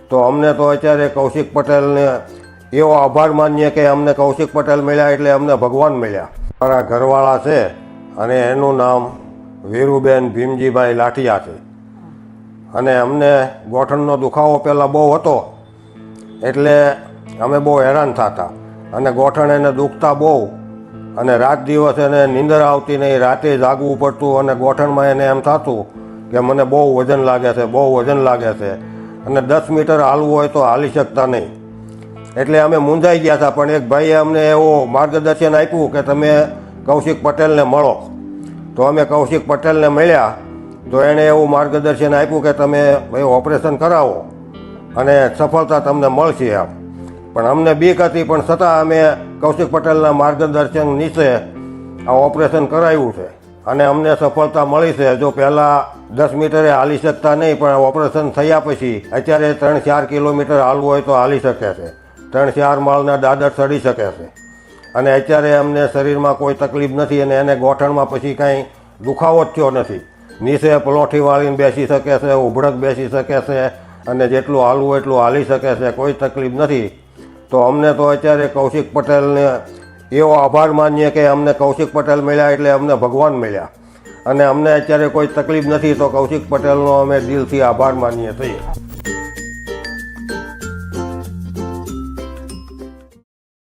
તો અમને તો અત્યારે કૌશિક પટેલને એવો આભાર માનીએ કે અમને કૌશિક પટેલ મળ્યા એટલે અમને ભગવાન મળ્યા. મારા ઘરવાળા છે અને એનું નામ વીરુબેન ભીમજીભાઈ લાઠિયા છે. અને અમને ગોઠણનો દુખાવો પહેલાં બહુ હતો એટલે અમે બહુ હેરાન થતા અને ગોઠણ એને દુખતા બહુ અને રાત દિવસ એને નીંદર આવતી નહીં, રાતે જાગવું પડતું અને ગોઠણમાં એને એમ થતું કે મને બહુ વજન લાગે છે, બહુ વજન લાગે છે અને 10 મીટર હાલવું હોય તો હાલી શકતા નહીં. એટલે અમે મૂંઝાઈ ગયા હતા. પણ એક ભાઈએ અમને એવું માર્ગદર્શન આપ્યું કે તમે કૌશિક પટેલને મળો. તો અમે કૌશિક પટેલને મળ્યા તો એણે એવું માર્ગદર્શન આપ્યું કે તમે ભાઈ ઓપરેશન કરાવો અને સફળતા તમને મળશે એમ. પણ અમને બીક હતી પણ છતાં અમે કૌશિક પટેલના માર્ગદર્શન નીચે આ ઓપરેશન કરાવ્યું છે અને અમને સફળતા મળી છે. જો પહેલાં 10 મીટરે હાલી શકતા નહીં પણ ઓપરેશન થયા પછી અત્યારે 3-4 કિલોમીટર હાલવું હોય તો હાલી શકે છે, 3-4 માળના દાદર ચડી શકે છે અને અત્યારે અમને શરીરમાં કોઈ તકલીફ નથી અને એને ગોઠણમાં પછી કાંઈ દુખાવો જ થયો નથી. નીચે પલોઠી વાળીને બેસી શકે છે, ઉભડક બેસી શકે છે અને જેટલું હાલવું એટલું હાલી શકે છે, કોઈ તકલીફ નથી. તો અમને તો અત્યારે કૌશિક પટેલને એવો આભાર માનીએ કે અમને કૌશિક પટેલ મળ્યા એટલે અમને ભગવાન મળ્યા અને અમને અત્યારે કોઈ તકલીફ નથી. તો કૌશિક પટેલનો અમે દિલથી આભાર માનીએ છીએ.